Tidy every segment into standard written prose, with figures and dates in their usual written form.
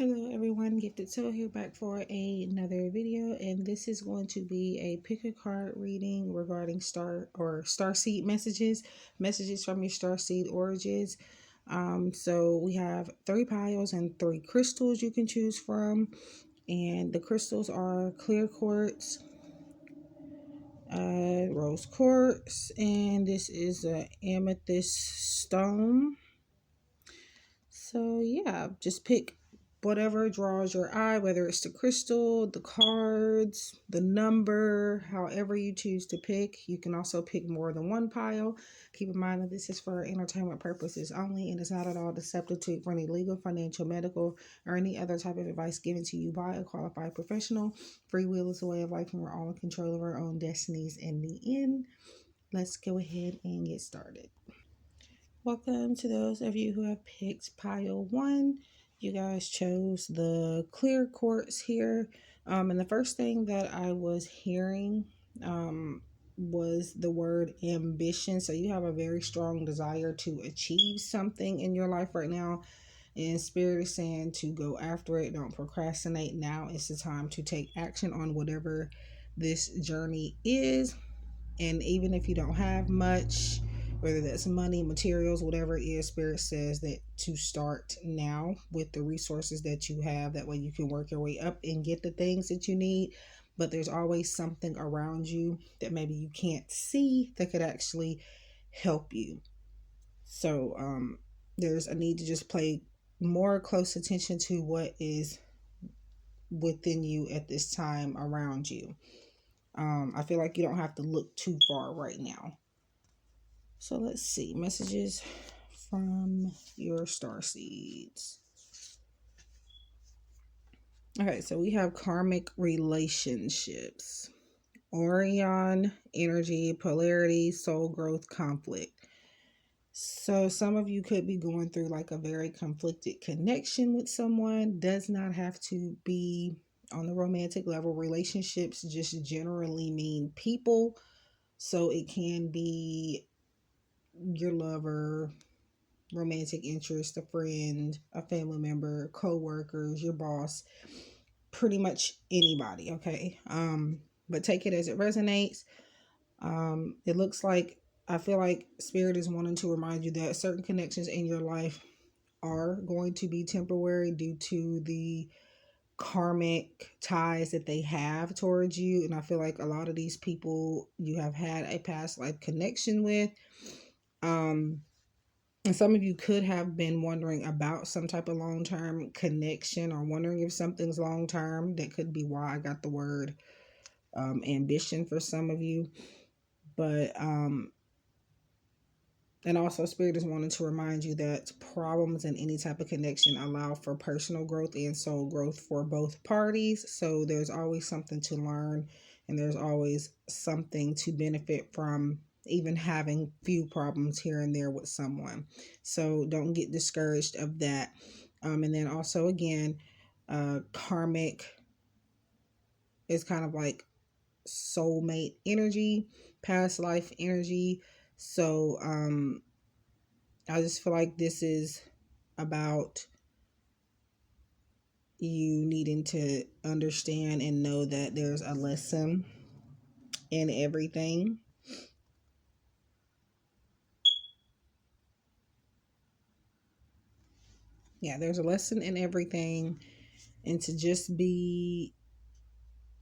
Hello everyone, Gifted Soul here back for another video, and this is going to be a pick a card reading regarding starseed messages from your starseed origins. So we have 3 piles and 3 crystals you can choose from, and the crystals are clear quartz, rose quartz, and this is an amethyst stone. So yeah, just pick whatever draws your eye, whether it's the crystal, the cards, the number, however you choose to pick. You can also pick more than one pile. Keep in mind that this is for entertainment purposes only and is not at all the substitute for any legal, financial, medical, or any other type of advice given to you by a qualified professional. Free will is a way of life and we're all in control of our own destinies in the end. Let's go ahead and get started. Welcome to those of you who have picked pile 1. You guys chose the clear quartz here. And the first thing that I was hearing was the word ambition. So you have a very strong desire to achieve something in your life right now. And Spirit is saying to go after it. Don't procrastinate. Now is the time to take action on whatever this journey is. And even if you don't have much, whether that's money, materials, whatever it is, Spirit says that to start now with the resources that you have. That way you can work your way up and get the things that you need. But there's always something around you that maybe you can't see that could actually help you. So there's a need to just pay more close attention to what is within you at this time around you. I feel like you don't have to look too far right now. So let's see. Messages from your starseeds. Okay, so we have karmic relationships. Orion, energy, polarity, soul growth, conflict. So some of you could be going through like a very conflicted connection with someone. Does not have to be on the romantic level. Relationships just generally mean people. So it can be your lover, romantic interest, a friend, a family member, co-workers, your boss, pretty much anybody, okay? But take it as it resonates. It looks like, I feel like Spirit is wanting to remind you that certain connections in your life are going to be temporary due to the karmic ties that they have towards you. And I feel like a lot of these people you have had a past life connection with. And some of you could have been wondering about some type of long-term connection or wondering if something's long-term. That could be why I got the word ambition for some of you. But and also Spirit is wanting to remind you that problems in any type of connection allow for personal growth and soul growth for both parties. So there's always something to learn and there's always something to benefit from, even having few problems here and there with someone. So don't get discouraged of that. And then also again, karmic is kind of like soulmate energy, past life energy. So I just feel like this is about you needing to understand and know that there's a lesson in everything. Yeah, there's a lesson in everything, and to just be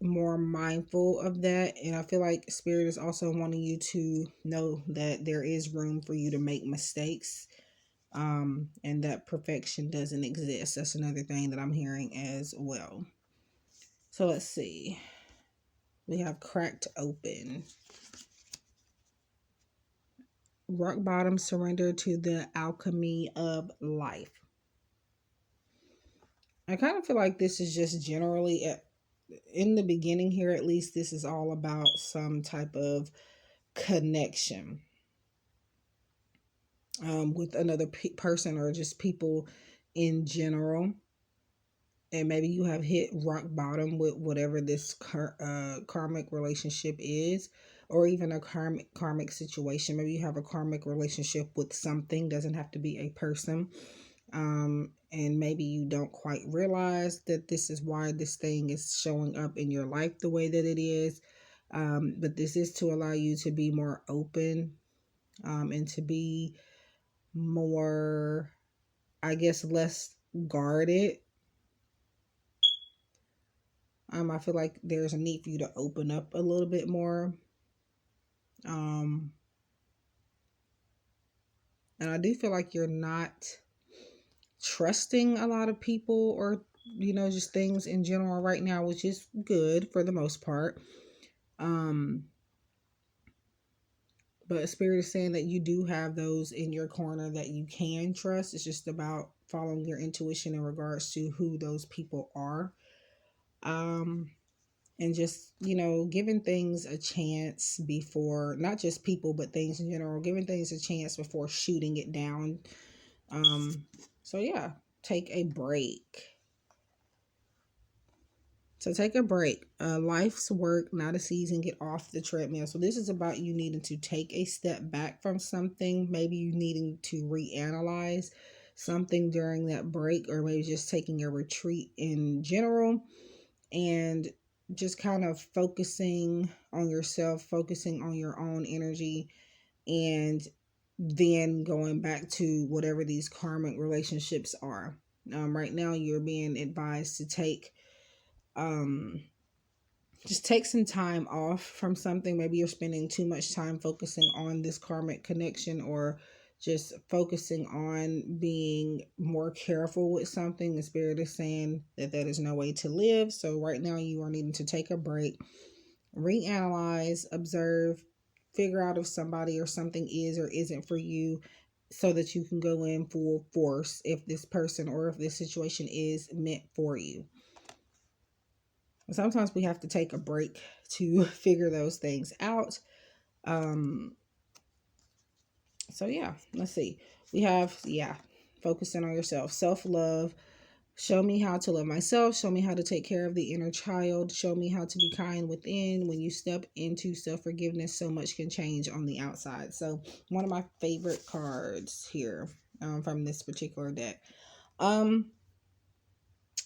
more mindful of that. And I feel like Spirit is also wanting you to know that there is room for you to make mistakes, and that perfection doesn't exist. That's another thing that I'm hearing as well. So let's see. We have cracked open. Rock bottom, surrender to the alchemy of life. I kind of feel like this is just generally, in the beginning here at least, this is all about some type of connection with another person or just people in general. And maybe you have hit rock bottom with whatever this karmic relationship is, or even a karmic situation. Maybe you have a karmic relationship with something, doesn't have to be a person. And maybe you don't quite realize that this is why this thing is showing up in your life the way that it is. But this is to allow you to be more open, and to be more, I guess, less guarded. I feel like there's a need for you to open up a little bit more. Um, and I do feel like you're not trusting a lot of people, or just things in general right now, which is good for the most part. But Spirit is saying that you do have those in your corner that you can trust. It's just about following your intuition in regards to who those people are. And just, giving things a chance before, not just people, but things in general, giving things a chance before shooting it down. So yeah, take a break. So take a break. Life's work, not a season. Get off the treadmill. So this is about you needing to take a step back from something. Maybe you needing to reanalyze something during that break, or maybe just taking a retreat in general, and just kind of focusing on yourself, focusing on your own energy, and then going back to whatever these karmic relationships are. Right now, you're being advised to just take some time off from something. Maybe you're spending too much time focusing on this karmic connection, or just focusing on being more careful with something. The Spirit is saying that is no way to live. So right now you are needing to take a break, reanalyze, observe, figure out if somebody or something is or isn't for you, so that you can go in full force if this person or if this situation is meant for you. Sometimes we have to take a break to figure those things out. So yeah, let's see. We have, focusing on yourself, self-love. Show me how to love myself. Show me how to take care of the inner child. Show me how to be kind within. When you step into self-forgiveness, so much can change on the outside. So one of my favorite cards here, from this particular deck.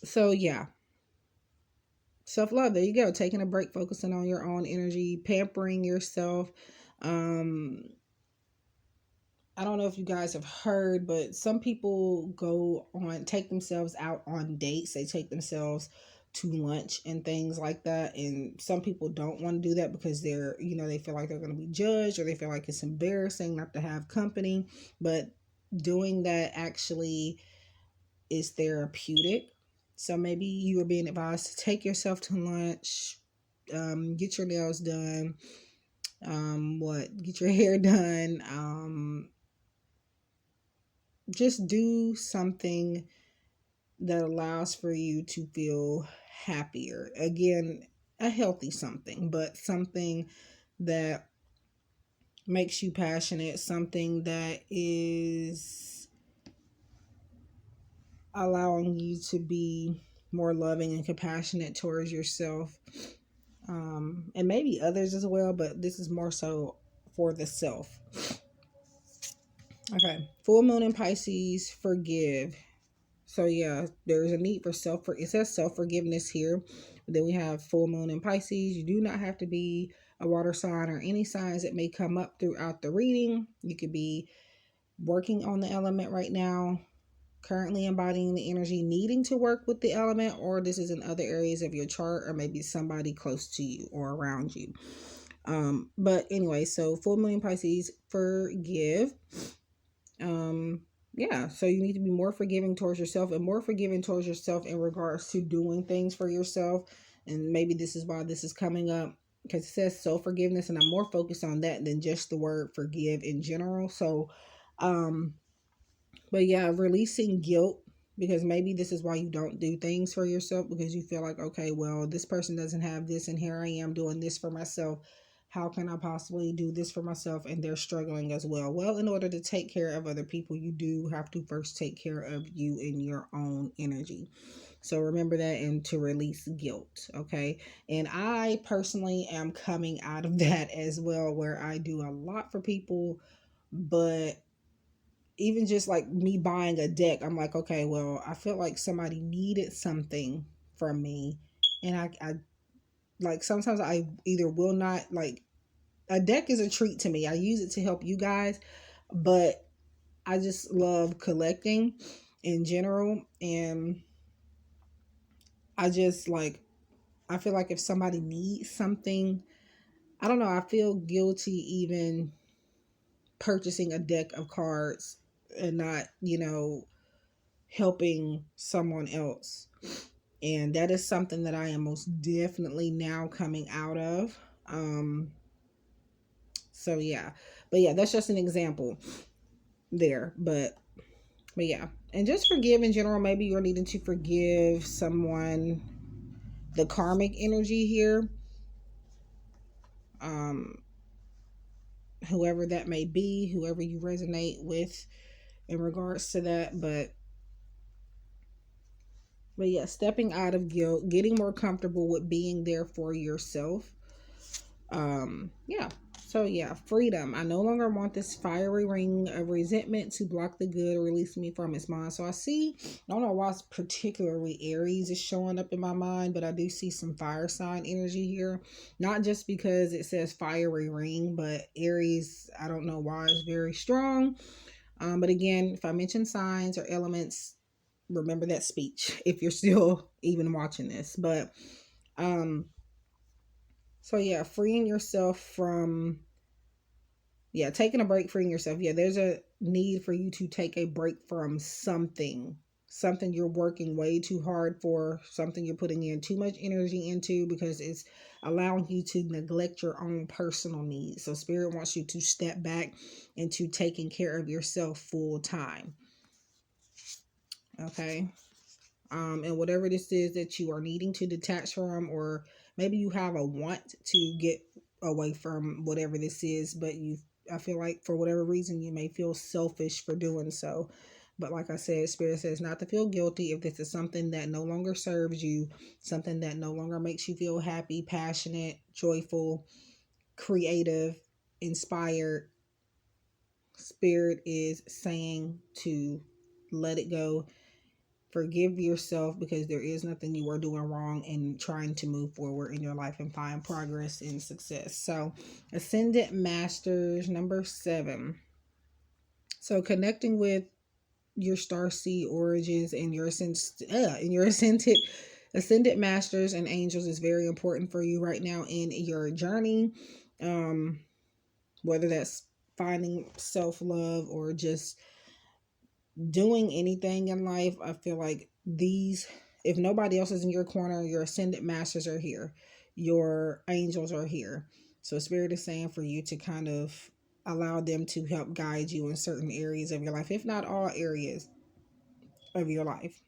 So yeah. Self-love, there you go. Taking a break, focusing on your own energy, pampering yourself. I don't know if you guys have heard, but some people take themselves out on dates. They take themselves to lunch and things like that. And some people don't want to do that because they feel like they're going to be judged, or they feel like it's embarrassing not to have company. But doing that actually is therapeutic. So maybe you are being advised to take yourself to lunch, get your nails done, get your hair done, just do something that allows for you to feel happier. Again, a healthy something, but something that makes you passionate, something that is allowing you to be more loving and compassionate towards yourself, and maybe others as well, but this is more so for the self. Okay, full moon in Pisces, forgive. So yeah, there's a need for it says self-forgiveness here. But then we have full moon in Pisces. You do not have to be a water sign or any signs that may come up throughout the reading. You could be working on the element right now, currently embodying the energy, needing to work with the element, or this is in other areas of your chart, or maybe somebody close to you or around you. But anyway, so full moon in Pisces, forgive. Yeah, so you need to be more forgiving towards yourself, and more forgiving towards yourself in regards to doing things for yourself. And maybe this is why this is coming up, because it says self-forgiveness, and I'm more focused on that than just the word forgive in general. So but yeah, releasing guilt, because maybe this is why you don't do things for yourself, because you feel like, okay, well, this person doesn't have this, and here I am doing this for myself. How can I possibly do this for myself? And they're struggling as well. Well, in order to take care of other people, you do have to first take care of you and your own energy. So remember that, and to release guilt, okay? And I personally am coming out of that as well, where I do a lot for people, but even just like me buying a deck, I'm like, okay, well, I feel like somebody needed something from me. And I like, sometimes I either will not, like, a deck is a treat to me. I use it to help you guys, but I just love collecting in general. And I just like, I feel like if somebody needs something, I don't know, I feel guilty even purchasing a deck of cards and not, helping someone else. And that is something that I am most definitely now coming out of. So yeah. But yeah, that's just an example there. But yeah. And just forgive in general. Maybe you're needing to forgive someone. The karmic energy here. Whoever that may be, whoever you resonate with in regards to that. But yeah, stepping out of guilt, getting more comfortable with being there for yourself. Yeah. So yeah, freedom. I no longer want this fiery ring of resentment to block the good or release me from its mind. So I don't know why it's particularly Aries is showing up in my mind, but I do see some fire sign energy here. Not just because it says fiery ring, but Aries, I don't know why, is very strong. But again, if I mention signs or elements, remember that speech if you're still even watching this. But so yeah, freeing yourself from, taking a break, freeing yourself. Yeah, there's a need for you to take a break from something you're working way too hard for, something you're putting in too much energy into, because it's allowing you to neglect your own personal needs. So spirit wants you to step back into taking care of yourself full time. Okay. And whatever this is that you are needing to detach from, or maybe you have a want to get away from whatever this is, but I feel like for whatever reason you may feel selfish for doing so. But like I said, Spirit says not to feel guilty if this is something that no longer serves you, something that no longer makes you feel happy, passionate, joyful, creative, inspired. Spirit is saying to let it go. Forgive yourself, because there is nothing you are doing wrong in trying to move forward in your life and find progress and success. So, Ascendant Masters, number 7. So, connecting with your Starseed origins and your ascendant masters and angels is very important for you right now in your journey. Whether that's finding self-love or just doing anything in life, I feel like if nobody else is in your corner, your ascendant masters are here, your angels are here. So Spirit is saying for you to kind of allow them to help guide you in certain areas of your life, if not all areas of your life.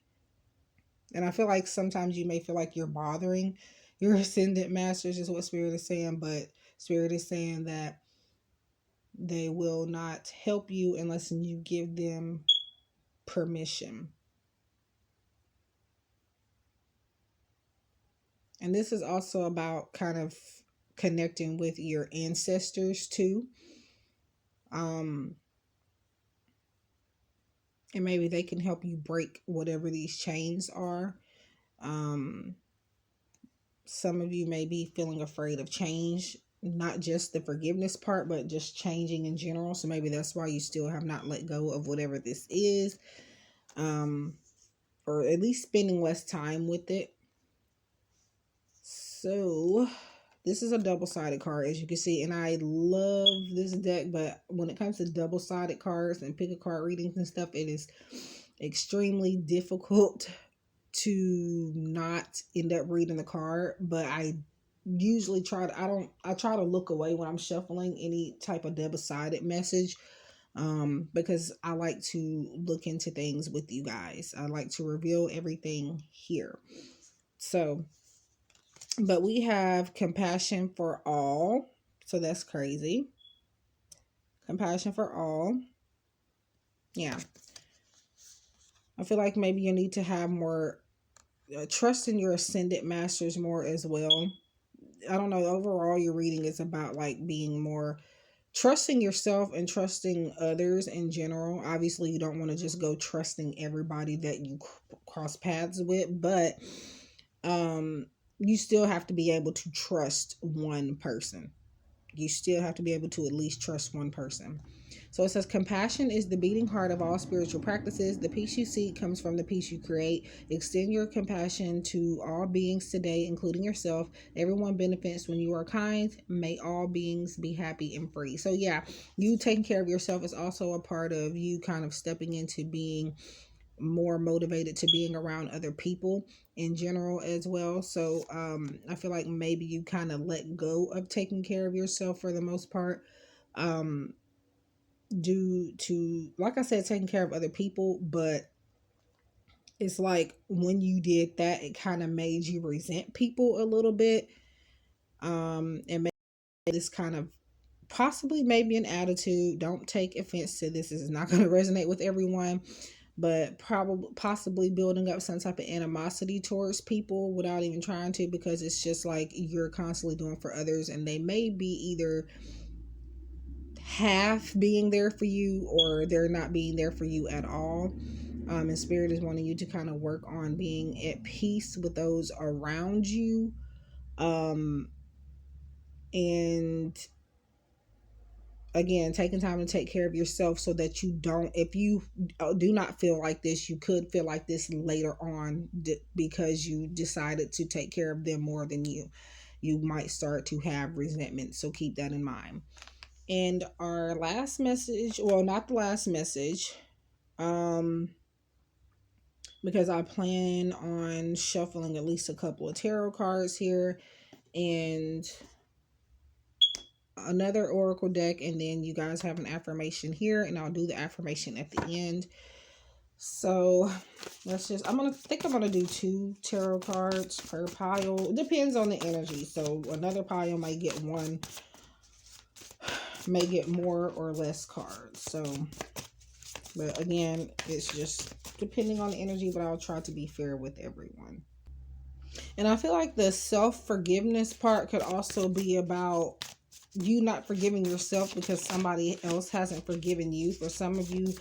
And I feel like sometimes you may feel like you're bothering your ascendant masters, is what Spirit is saying, but Spirit is saying that they will not help you unless you give them permission. And this is also about kind of connecting with your ancestors too. And maybe they can help you break whatever these chains are. Some of you may be feeling afraid of change, not just the forgiveness part, but just changing in general. So maybe that's why you still have not let go of whatever this is. Or at least spending less time with it. So this is a double-sided card, as you can see, and I love this deck, but when it comes to double-sided cards and pick-a-card readings and stuff, it is extremely difficult to not end up reading the card. But I usually try to look away when I'm shuffling any type of double-sided message, because I like to look into things with you guys. I like to reveal everything here. So, but we have compassion for all. So that's crazy. Compassion for all. Yeah. I feel like maybe you need to have more trust in your ascendant masters more as well. I don't know. Overall, your reading is about like being more trusting yourself and trusting others in general. Obviously, you don't want to just go trusting everybody that you cross paths with, but you still have to be able to trust one person. You still have to be able to at least trust one person. So it says, compassion is the beating heart of all spiritual practices. The peace you seek comes from the peace you create. Extend your compassion to all beings today, including yourself. Everyone benefits when you are kind. May all beings be happy and free. So yeah, you taking care of yourself is also a part of you kind of stepping into being more motivated to being around other people in general as well. So I feel like maybe you kind of let go of taking care of yourself for the most part, due to, like I said, taking care of other people. But it's like when you did that, it kind of made you resent people a little bit, and made this kind of possibly maybe an attitude. Don't take offense to this. This is not going to resonate with everyone, but probably possibly building up some type of animosity towards people without even trying to, because it's just like you're constantly doing for others, and they may be either half being there for you or they're not being there for you at all. And Spirit is wanting you to kind of work on being at peace with those around you, and again, taking time to take care of yourself so that you don't, if you do not feel like this, you could feel like this later on because you decided to take care of them more than you might start to have resentment. So keep that in mind. And our last message, well, not the last message, because I plan on shuffling at least a couple of tarot cards here and another oracle deck, and then you guys have an affirmation here, and I'll do the affirmation at the end. So let's just, I'm gonna do 2 tarot cards per pile. It depends on the energy. So another pile might get one, may get more or less cards. So, but again, it's just depending on the energy, but I'll try to be fair with everyone. And I feel like the self-forgiveness part could also be about you not forgiving yourself because somebody else hasn't forgiven you. For some of you,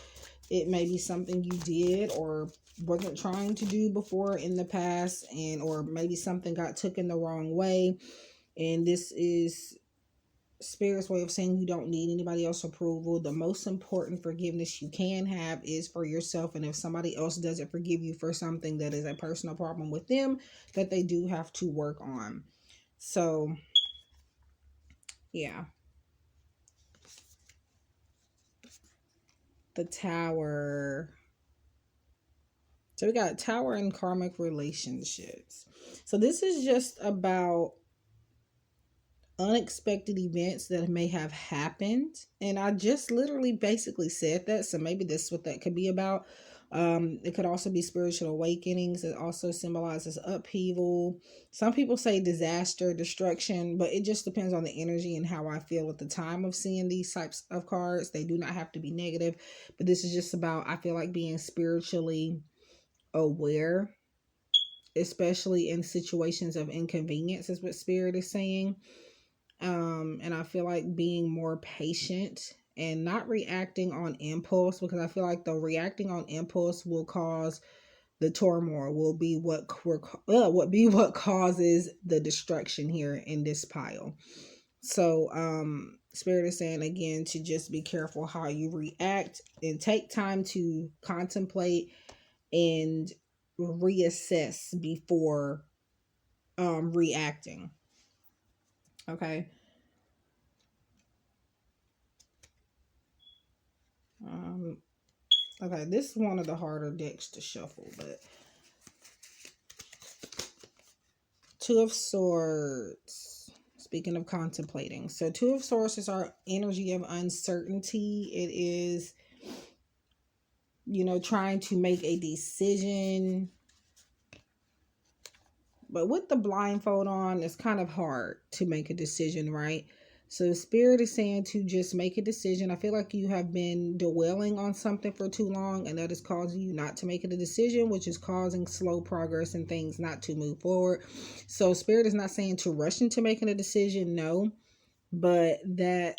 it may be something you did or wasn't trying to do before in the past, and or maybe something got taken the wrong way. And this is Spirit's way of saying you don't need anybody else's approval. The most important forgiveness you can have is for yourself. And if somebody else doesn't forgive you for something that is a personal problem with them, that they do have to work on. So, yeah. The Tower. So we got Tower and karmic relationships. So this is just about unexpected events that may have happened, and I just literally basically said that, so maybe this is what that could be about. It could also be spiritual awakenings. It also symbolizes upheaval. Some people say disaster, destruction, but it just depends on the energy and how I feel at the time of seeing these types of cards. They do not have to be negative, but this is just about, I feel like, being spiritually aware, especially in situations of inconvenience, is what Spirit is saying. And I feel like being more patient and not reacting on impulse, because I feel like the reacting on impulse will cause the turmoil, will be what causes the destruction here in this pile. So Spirit is saying again to just be careful how you react and take time to contemplate and reassess before reacting. Okay. Okay, this is one of the harder decks to shuffle, but Two of Swords. Speaking of contemplating, so Two of Swords is our energy of uncertainty. It is, trying to make a decision, but with the blindfold on, it's kind of hard to make a decision, right? So Spirit is saying to just make a decision. I feel like you have been dwelling on something for too long, and that is causing you not to make a decision, which is causing slow progress and things not to move forward. So Spirit is not saying to rush into making a decision, no, but that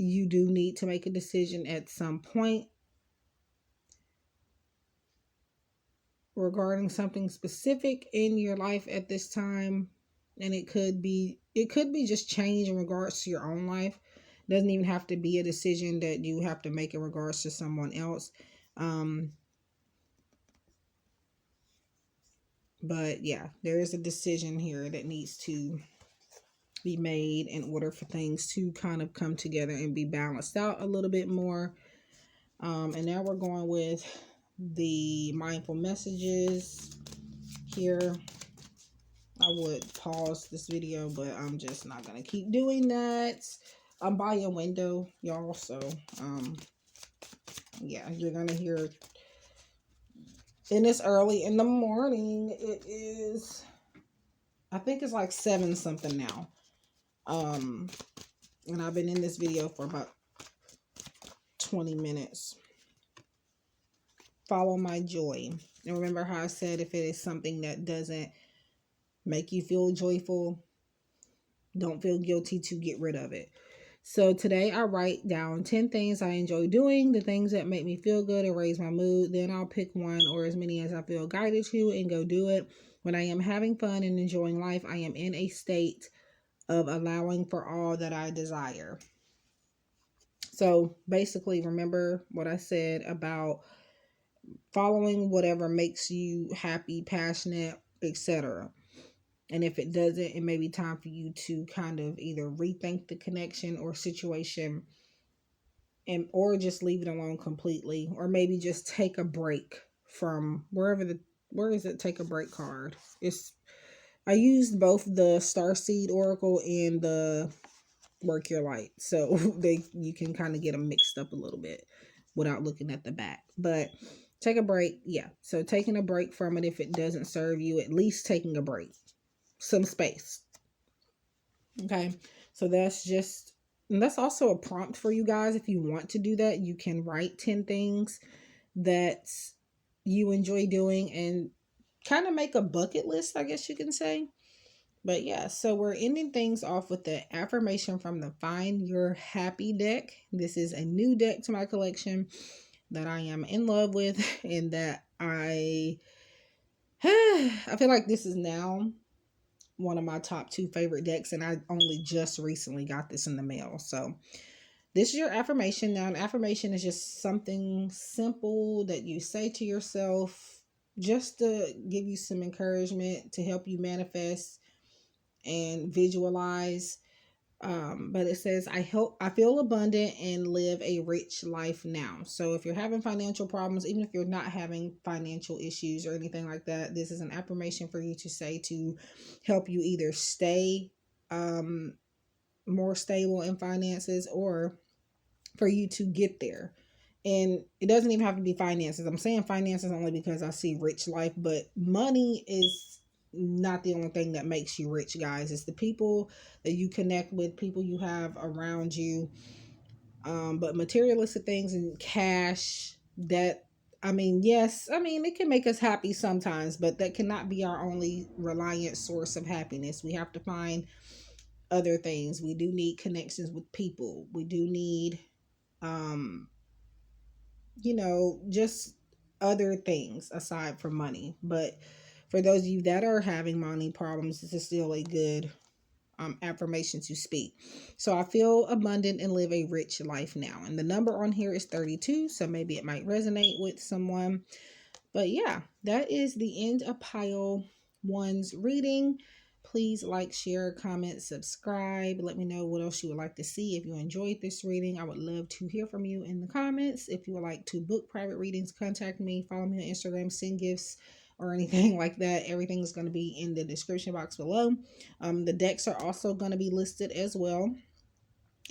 you do need to make a decision at some point regarding something specific in your life at this time. And it could be just change in regards to your own life. It doesn't even have to be a decision that you have to make in regards to someone else. But yeah, there is a decision here that needs to be made in order for things to kind of come together and be balanced out a little bit more. And now we're going with the mindful messages here. I would pause this video, but I'm just not going to keep doing that. I'm by a window, y'all, so yeah, you're going to hear. And it's early in the morning. It is, I think it's like 7 something now. And I've been in this video for about 20 minutes. Follow my joy. And remember how I said, if it is something that doesn't make you feel joyful, don't feel guilty to get rid of it. So today I write down 10 things I enjoy doing, the things that make me feel good or raise my mood. Then I'll pick one or as many as I feel guided to and go do it. When I am having fun and enjoying life, I am in a state of allowing for all that I desire. So basically, remember what I said about following whatever makes you happy, passionate, etc. And if it doesn't, it may be time for you to kind of either rethink the connection or situation, and or just leave it alone completely, or maybe just take a break from where is it? Take a break card. I used both the Starseed Oracle and the Work Your Light, so you can kind of get them mixed up a little bit without looking at the back. But take a break, yeah. So taking a break from it if it doesn't serve you, at least taking a break, some space. Okay, so that's also a prompt for you guys. If you want to do that, you can write 10 things that you enjoy doing and kind of make a bucket list, I guess you can say. But yeah, so we're ending things off with the affirmation from the Find Your Happy deck. This is a new deck to my collection that I am in love with, and that I feel like this is now one of my top 2 favorite decks, and I only just recently got this in the mail. So this is your affirmation. Now, an affirmation is just something simple that you say to yourself just to give you some encouragement, to help you manifest and visualize. But it says, I feel abundant and live a rich life now. So if you're having financial problems, even if you're not having financial issues or anything like that, this is an affirmation for you to say to help you either stay more stable in finances, or for you to get there. And it doesn't even have to be finances. I'm saying finances only because I see rich life, but money is not the only thing that makes you rich, guys. It's the people that you connect with, people you have around you. But materialistic things and cash, that, yes, it can make us happy sometimes, but that cannot be our only reliant source of happiness. We have to find other things. We do need connections with people. We do need, just other things aside from money. But for those of you that are having money problems, this is still a good affirmation to speak. So I feel abundant and live a rich life now. And the number on here is 32, so maybe it might resonate with someone. But yeah, that is the end of pile 1's reading. Please like, share, comment, subscribe. Let me know what else you would like to see. If you enjoyed this reading, I would love to hear from you in the comments. If you would like to book private readings, contact me. Follow me on Instagram, send gifts or anything like that. Everything is going to be in the description box below. The decks are also going to be listed as well.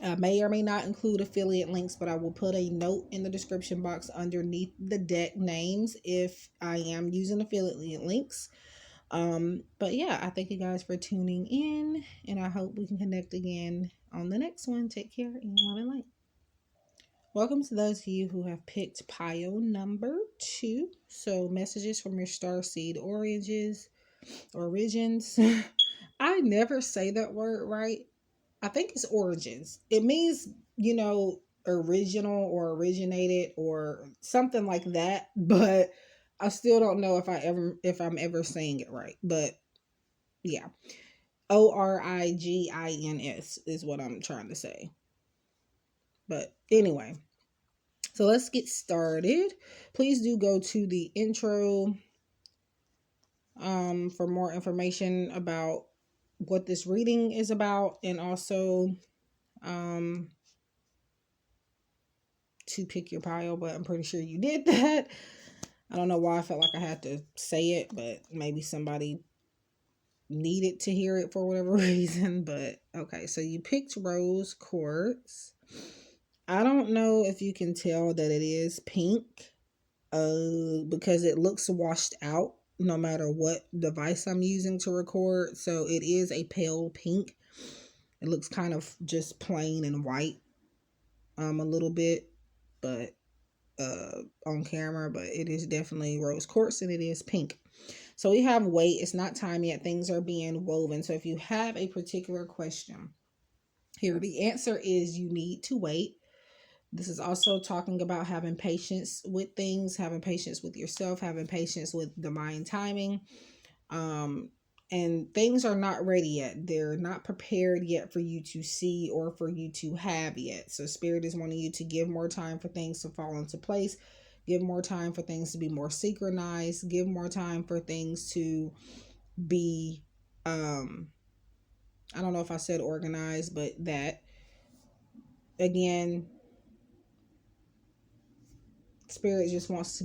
I may or may not include affiliate links, but I will put a note in the description box underneath the deck names if I am using affiliate links. But yeah, I thank you guys for tuning in, and I hope we can connect again on the next one. Take care and love and light. Welcome to those of you who have picked pile number 2. So messages from your starseed origins. I never say that word right. I think it's origins. It means original or originated or something like that, but I still don't know if I'm ever saying it right. But yeah. Origins is what I'm trying to say. But anyway, so let's get started. Please do go to the intro for more information about what this reading is about, and also to pick your pile, but I'm pretty sure you did that. I don't know why I felt like I had to say it, but maybe somebody needed to hear it for whatever reason. But okay, so you picked rose quartz. I don't know if you can tell that it is pink because it looks washed out no matter what device I'm using to record. So it is a pale pink. It looks kind of just plain and white a little bit, but on camera, but it is definitely rose quartz and it is pink. So we have wait. It's not time yet. Things are being woven. So if you have a particular question here, the answer is you need to wait. This is also talking about having patience with things, having patience with yourself, having patience with divine timing. And things are not ready yet. They're not prepared yet for you to see or for you to have yet. So Spirit is wanting you to give more time for things to fall into place. Give more time for things to be more synchronized. Give more time for things to be, I don't know if I said organized, but that, again, Spirit just wants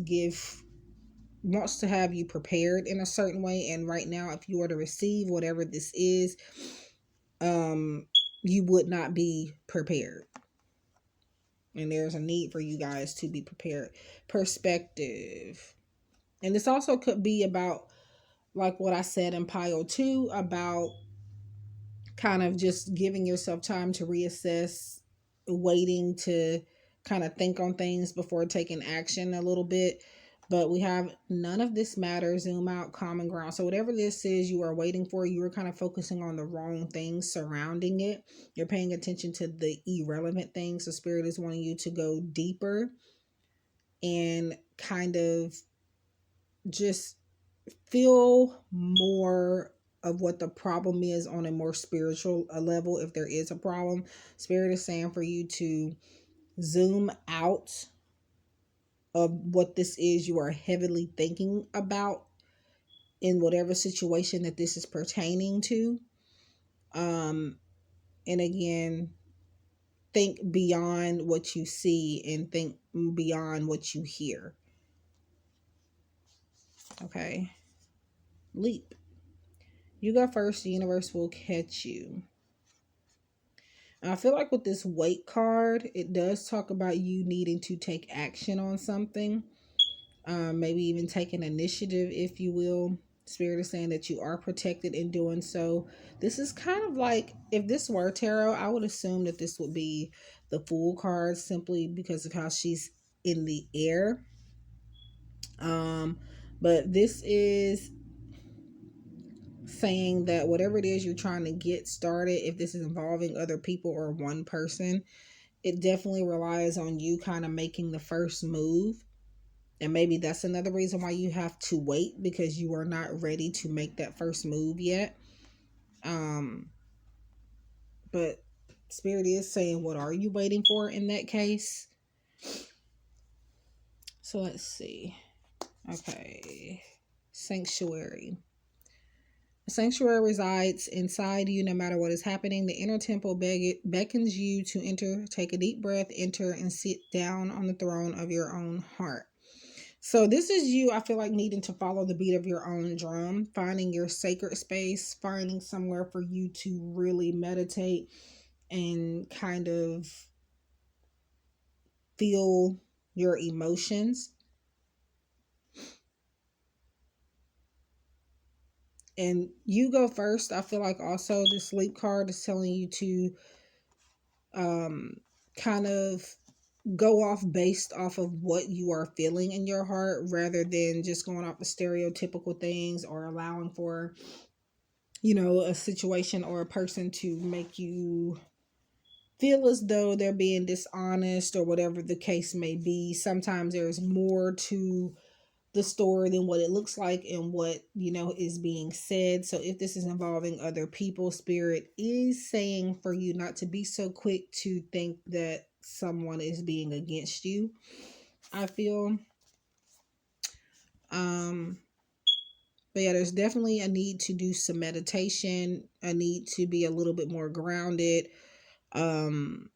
to have you prepared in a certain way. And right now, if you were to receive whatever this is, you would not be prepared. And there's a need for you guys to be prepared. Perspective. And this also could be about, like what I said in pile 2, about kind of just giving yourself time to reassess, waiting to kind of think on things before taking action a little bit. But we have none of this matters, zoom out, common ground. So whatever this is you are waiting for, you are kind of focusing on the wrong things surrounding it. You're paying attention to the irrelevant things. So Spirit is wanting you to go deeper and kind of just feel more of what the problem is on a more spiritual level. If there is a problem, Spirit is saying for you to zoom out of what this is you are heavily thinking about in whatever situation that this is pertaining to. And again, think beyond what you see and think beyond what you hear. Okay. Leap. You go first. The universe will catch you. And I feel like with this wait card, it does talk about you needing to take action on something. Maybe even take an initiative, if you will. Spirit is saying that you are protected in doing so. This is kind of like, if this were tarot, I would assume that this would be the Fool card, simply because of how she's in the air. But this is saying that whatever it is you're trying to get started, if this is involving other people or one person, it definitely relies on you kind of making the first move. And maybe that's another reason why you have to wait, because you are not ready to make that first move yet. But Spirit is saying, what are you waiting for in that case? So let's see. Okay. Sanctuary. The sanctuary resides inside you no matter what is happening. The inner temple beckons you to enter. Take a deep breath, enter, and sit down on the throne of your own heart. So this is you, I feel like, needing to follow the beat of your own drum, finding your sacred space, finding somewhere for you to really meditate and kind of feel your emotions. And you go first. I feel like also the sleep card is telling you to kind of go off based off of what you are feeling in your heart, rather than just going off the stereotypical things or allowing for, a situation or a person to make you feel as though they're being dishonest or whatever the case may be. Sometimes there's more to the story than what it looks like and what, you know, is being said. So if this is involving other people, Spirit is saying for you not to be so quick to think that someone is being against you. I feel but yeah, there's definitely a need to do some meditation, a need to be a little bit more grounded, and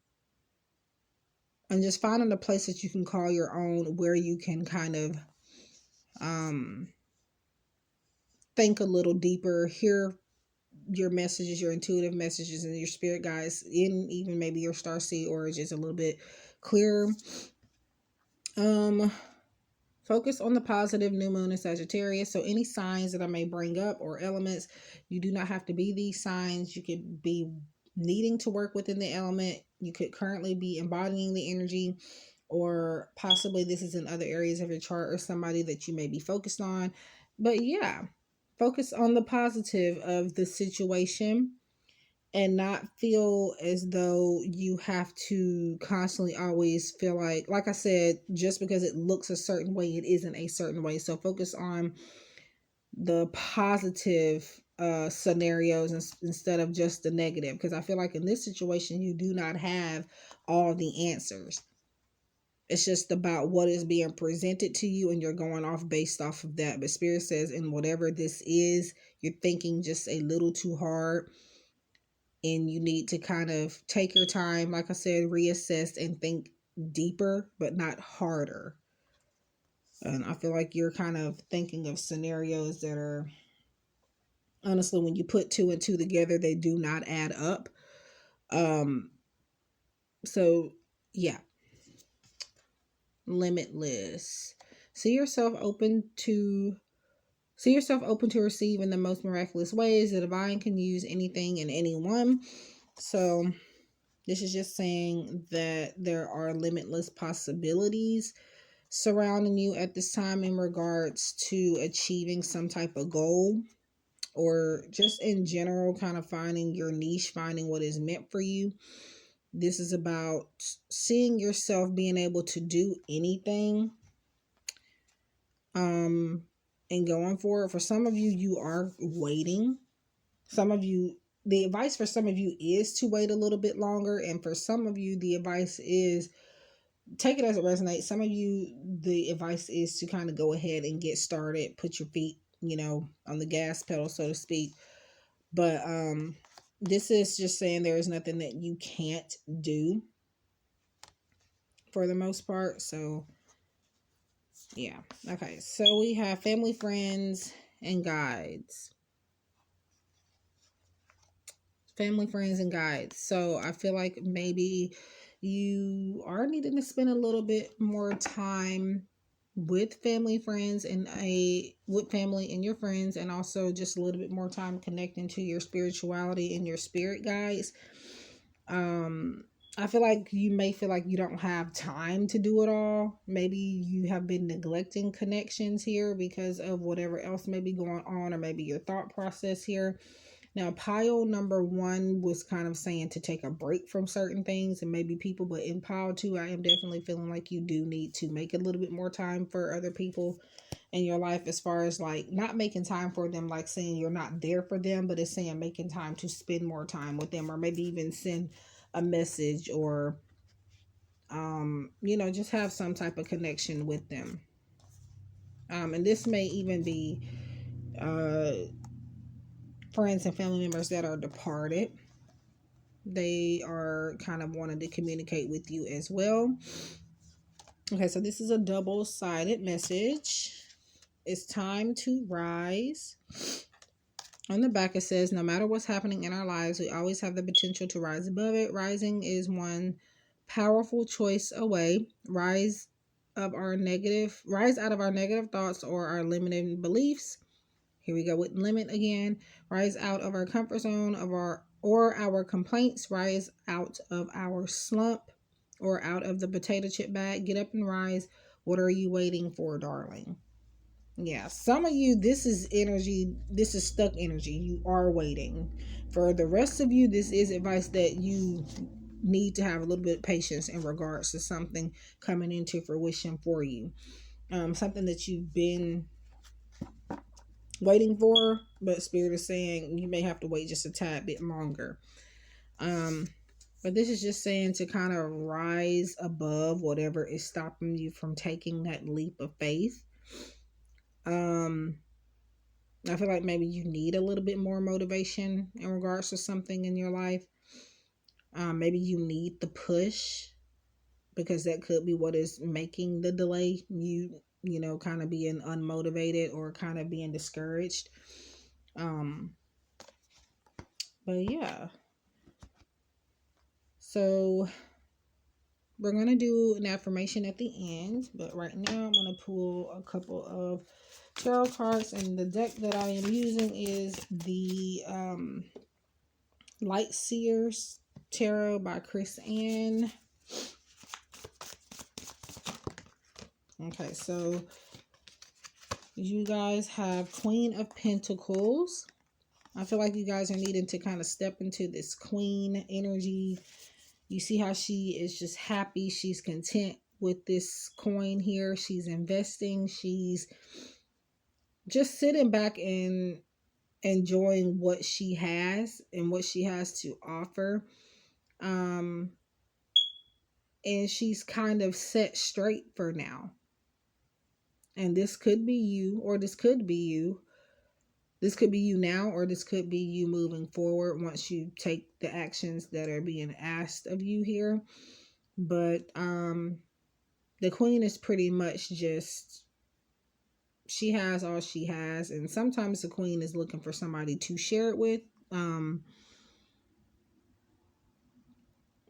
just finding a place that you can call your own, where you can kind of think a little deeper, hear your messages, your intuitive messages, and your spirit guides, in even maybe your starseed origins a little bit clearer. Focus on the positive new moon in Sagittarius. So any signs that I may bring up or elements, you do not have to be these signs. You could be needing to work within the element. You could currently be embodying the energy, or possibly this is in other areas of your chart or somebody that you may be focused on. But yeah, focus on the positive of the situation and not feel as though you have to constantly always feel like I said, just because it looks a certain way, it isn't a certain way. So focus on the positive scenarios instead of just the negative, because I feel like in this situation you do not have all the answers. It's just about what is being presented to you, and you're going off based off of that. But Spirit says, in whatever this is, you're thinking just a little too hard, and you need to kind of take your time, like I said, reassess and think deeper, but not harder. And I feel like you're kind of thinking of scenarios that are, honestly, when you put two and two together, they do not add up. So yeah. Limitless. See yourself open to receive in the most miraculous ways. The divine can use anything and anyone. So this is just saying that there are limitless possibilities surrounding you at this time in regards to achieving some type of goal, or just in general kind of finding your niche, finding what is meant for you. This is about seeing yourself being able to do anything and going for it. For some of you, you are waiting. Some of you, the advice for some of you is to wait a little bit longer, and for some of you, the advice is, take it as it resonates. Some of you, the advice is to kind of go ahead and get started, put your feet, on the gas pedal, so to speak. But this is just saying there is nothing that you can't do for the most part. So yeah. Okay. So we have family, friends, and guides. Family, friends, and guides. So I feel like maybe you are needing to spend a little bit more time with family, friends, and with family and your friends, and also just a little bit more time connecting to your spirituality and your spirit guides. I feel like you may feel like you don't have time to do it all. Maybe you have been neglecting connections here because of whatever else may be going on, or maybe your thought process here. Now, pile number 1 was kind of saying to take a break from certain things and maybe people, but in pile 2, I am definitely feeling like you do need to make a little bit more time for other people in your life, as far as like not making time for them, like saying you're not there for them, but it's saying making time to spend more time with them, or maybe even send a message, or just have some type of connection with them. And this may even be friends and family members that are departed. They are kind of wanting to communicate with you as well. Okay, so this is a double-sided message. It's time to rise. On the back it says, no matter what's happening in our lives, we always have the potential to rise above it. Rising is one powerful choice away. Rise out of our negative thoughts or our limiting beliefs. Here we go with limit again. Rise out of our comfort zone our complaints. Rise out of our slump or out of the potato chip bag. Get up and rise. What are you waiting for, darling? Yeah, some of you, this is energy. This is stuck energy. You are waiting. For the rest of you, this is advice that you need to have a little bit of patience in regards to something coming into fruition for you. Something that you've been waiting for, but Spirit is saying you may have to wait just a tad bit longer. But this is just saying to kind of rise above whatever is stopping you from taking that leap of faith. I feel like maybe you need a little bit more motivation in regards to something in your life. Maybe you need the push, because that could be what is making the delay. You know, kind of being unmotivated or kind of being discouraged. But yeah. So we're going to do an affirmation at the end, but right now I'm going to pull a couple of tarot cards, and the deck that I am using is the Light Seers Tarot by Kris. Okay, so you guys have Queen of Pentacles. I feel like you guys are needing to kind of step into this queen energy. You see how she is just happy. She's content with this coin here. She's investing. She's just sitting back and enjoying what she has and what she has to offer. And she's kind of set straight for now. And this could be you, or this could be you. This could be you now, or this could be you moving forward once you take the actions that are being asked of you here. But the queen is pretty much just, she has all she has, and sometimes the queen is looking for somebody to share it with.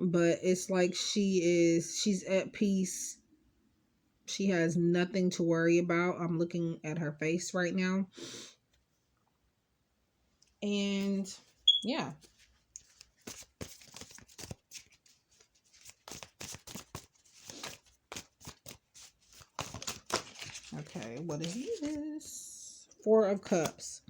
But it's like she's at peace. She has nothing to worry about. I'm looking at her face right now. And yeah. Okay, what is this? Four of Cups.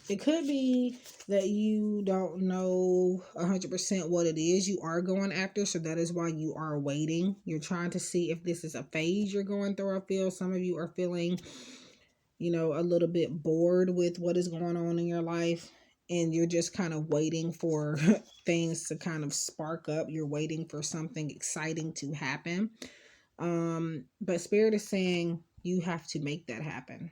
It could be that you don't know 100% what it is you are going after, so that is why you are waiting. You're trying to see if this is a phase you're going through. I feel some of you are feeling, you know, a little bit bored with what is going on in your life, and you're just kind of waiting for things to kind of spark up. You're waiting for something exciting to happen. But Spirit is saying you have to make that happen.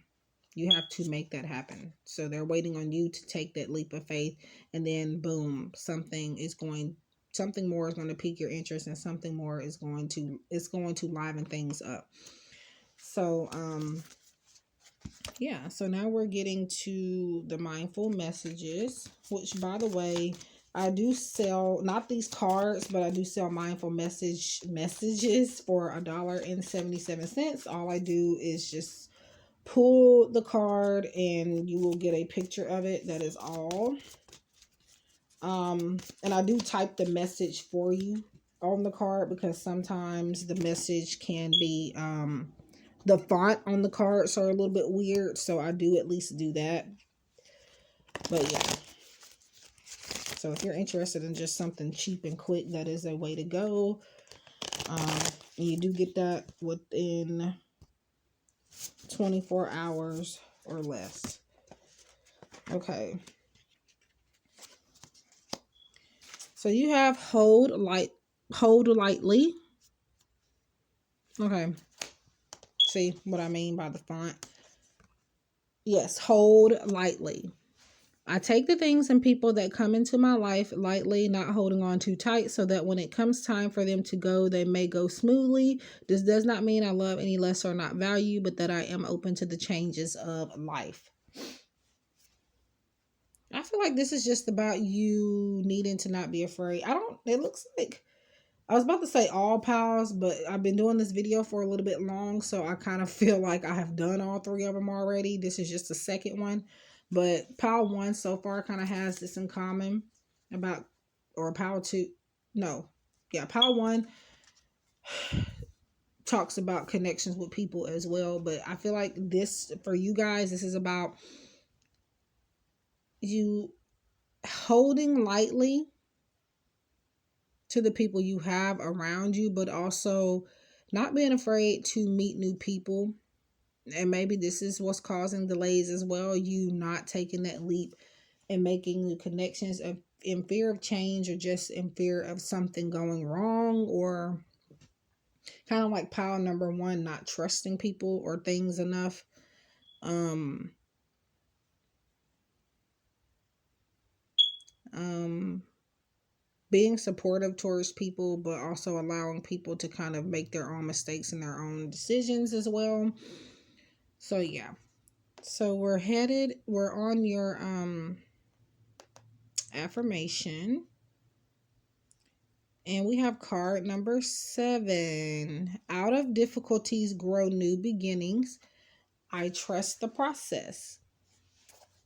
You have to make that happen. So they're waiting on you to take that leap of faith, and then boom, something more is going to pique your interest, and something more is going to liven things up. So yeah, so now we're getting to the mindful messages, which, by the way, I do sell, not these cards, but I do sell mindful messages for $1.77. All I do is just pull the card and you will get a picture of it. That is all. And I do type the message for you on the card, because sometimes the message can be the font on the cards are a little bit weird, so I do at least do that. But yeah, so if you're interested in just something cheap and quick, that is a way to go. You do get that within 24 hours or less. Okay. So you have hold lightly. Okay. See what I mean by the font? Yes, hold lightly. I take the things and people that come into my life lightly, not holding on too tight, so that when it comes time for them to go, they may go smoothly. This does not mean I love any less or not value, but that I am open to the changes of life. I feel like this is just about you needing to not be afraid. It looks like, I was about to say all piles, but I've been doing this video for a little bit long, so I kind of feel like I have done all three of them already. This is just the second one. But pile 1 so far kind of has this in common about, or pile 2. No. Yeah, pile 1 talks about connections with people as well. But I feel like this, for you guys, this is about you holding lightly to the people you have around you, but also not being afraid to meet new people. And maybe this is what's causing delays as well. You not taking that leap and making new connections in fear of change, or just in fear of something going wrong, or kind of like pile number one, not trusting people or things enough. Being supportive towards people, but also allowing people to kind of make their own mistakes and their own decisions as well. So yeah. So we're on your affirmation. And we have card number 7. Out of difficulties grow new beginnings. I trust the process.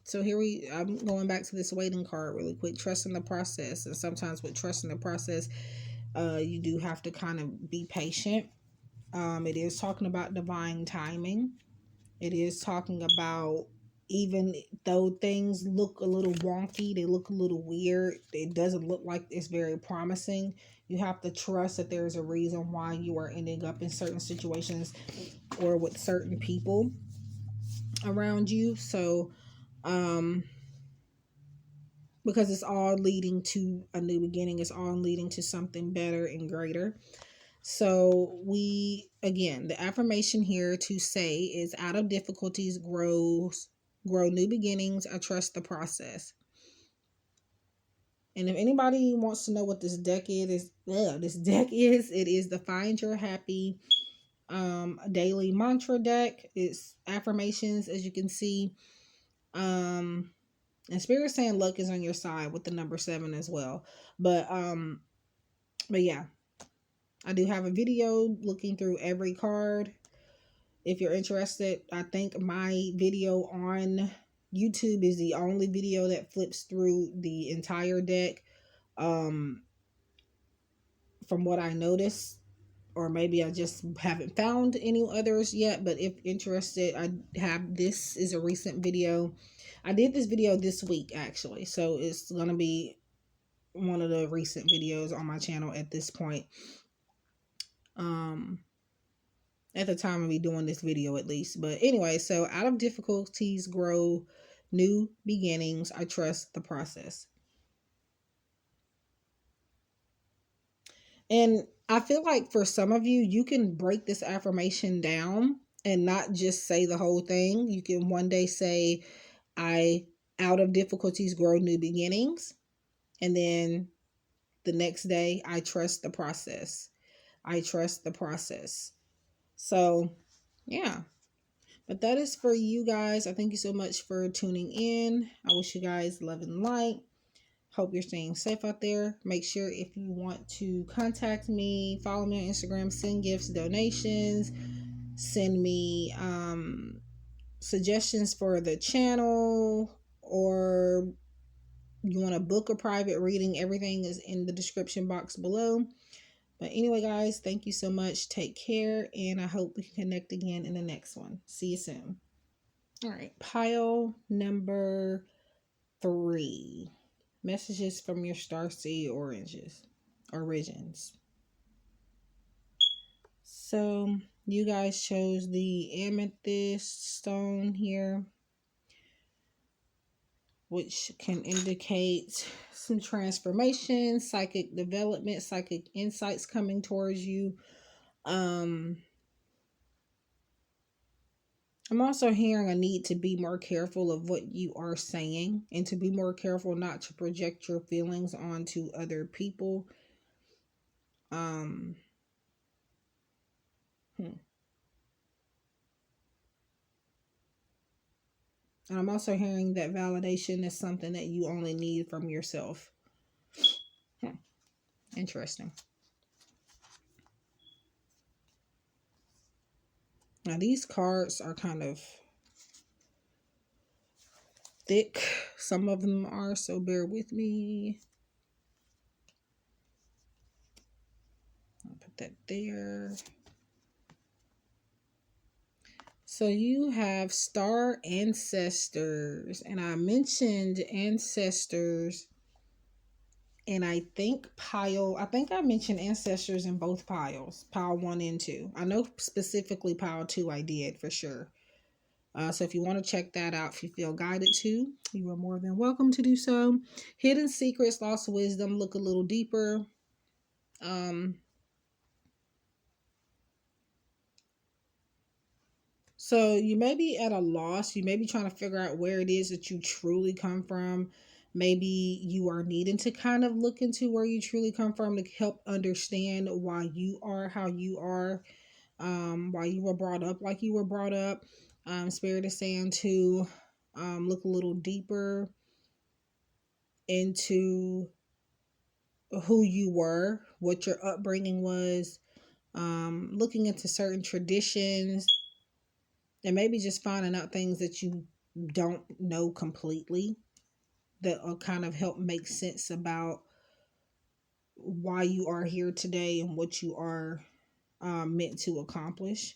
So I'm going back to this waiting card really quick. Trusting the process. And sometimes with trusting the process, you do have to kind of be patient. It is talking about divine timing. It is talking about, even though things look a little wonky, they look a little weird, it doesn't look like it's very promising. You have to trust that there's a reason why you are ending up in certain situations or with certain people around you. So, because it's all leading to a new beginning, it's all leading to something better and greater. So the affirmation here to say is, out of difficulties grow new beginnings. I trust the process. And if anybody wants to know what this deck is, it is the Find Your Happy daily mantra deck. It's affirmations, as you can see. And Spirit saying luck is on your side with the number 7 as well. But yeah. I do have a video looking through every card. If you're interested, I think my video on YouTube is the only video that flips through the entire deck. From what I noticed, or maybe I just haven't found any others yet. But if interested, this is a recent video. I did this video this week actually, so it's gonna be one of the recent videos on my channel at this point. At the time of me doing this video at least. But anyway, so out of difficulties grow new beginnings. I trust the process. And I feel like for some of you, you can break this affirmation down and not just say the whole thing. You can one day say, out of difficulties grow new beginnings. And then the next day, I trust the process. I trust the process. So, yeah. But that is for you guys. I thank you so much for tuning in. I wish you guys love and light. Hope you're staying safe out there. Make sure, if you want to contact me, follow me on Instagram, send gifts, donations, send me suggestions for the channel, or you want to book a private reading. Everything is in the description box below. But anyway, guys, thank you so much. Take care, and I hope we can connect again in the next one. See you soon. All right, pile number 3. Messages from your starseed origins. So you guys chose the amethyst stone here, which can indicate some transformation, psychic development, psychic insights coming towards you. I'm also hearing a need to be more careful of what you are saying, and to be more careful not to project your feelings onto other people. And I'm also hearing that validation is something that you only need from yourself. Interesting. Now these cards are kind of thick. Some of them are, so bear with me. I'll put that there. So you have star ancestors, and I mentioned ancestors And I think I mentioned ancestors in both piles, pile 1 and 2. I know specifically pile 2 I did for sure. So if you want to check that out, if you feel guided to, you are more than welcome to do so. Hidden secrets, lost wisdom, look a little deeper. So you may be at a loss. You may be trying to figure out where it is that you truly come from. Maybe you are needing to kind of look into where you truly come from to help understand why you are how you are, why you were brought up like you were brought up. Spirit is saying to look a little deeper into who you were, what your upbringing was, looking into certain traditions, and maybe just finding out things that you don't know completely that will kind of help make sense about why you are here today and what you are meant to accomplish.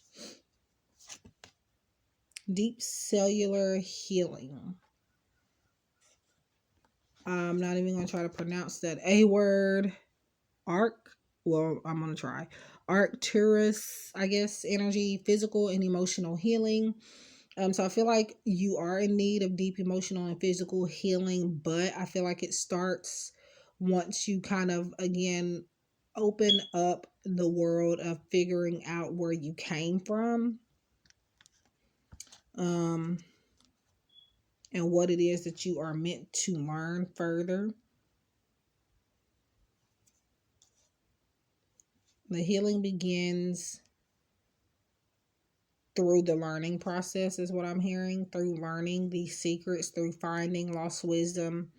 Deep cellular healing. I'm not even going to try to pronounce that A word. I'm going to try. Arcturus, I guess, energy, physical and emotional healing. So I feel like you are in need of deep emotional and physical healing, but I feel like it starts once you kind of, again, open up the world of figuring out where you came from. And what it is that you are meant to learn further. The healing begins through the learning process is what I'm hearing. Through learning these secrets, through finding lost wisdom.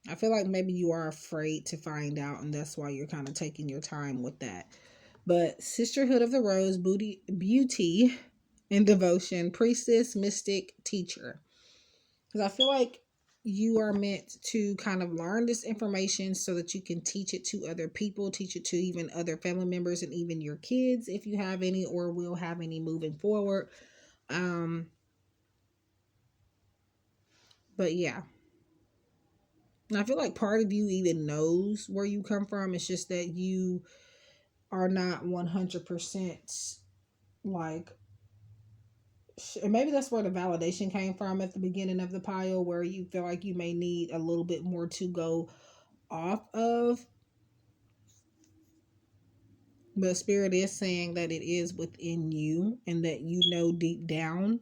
I feel like maybe you are afraid to find out, and that's why you're kind of taking your time with that. But Sisterhood of the Rose, beauty and devotion, priestess, mystic, teacher. Because I feel like you are meant to kind of learn this information so that you can teach it to other people, teach it to even other family members and even your kids if you have any or will have any moving forward. But yeah. And I feel like part of you even knows where you come from. It's just that you are not 100% like, and maybe that's where the validation came from at the beginning of the pile, where you feel like you may need a little bit more to go off of. But Spirit is saying that it is within you and that you know deep down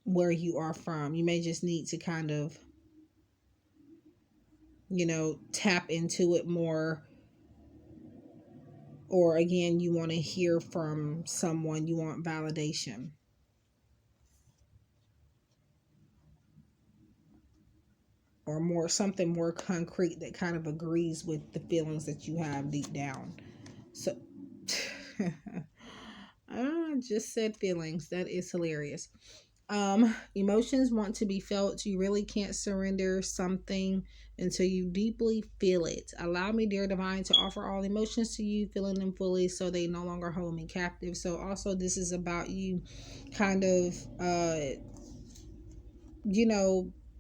where you are from. You may just need to kind of, tap into it more. Or again, you want to hear from someone, you want validation. Or something more concrete that kind of agrees with the feelings that you have deep down. So I just said feelings. That is hilarious. Emotions want to be felt. You really can't surrender something until you deeply feel it. Allow me, dear divine, to offer all emotions to you, feeling them fully so they no longer hold me captive. So also this is about you kind of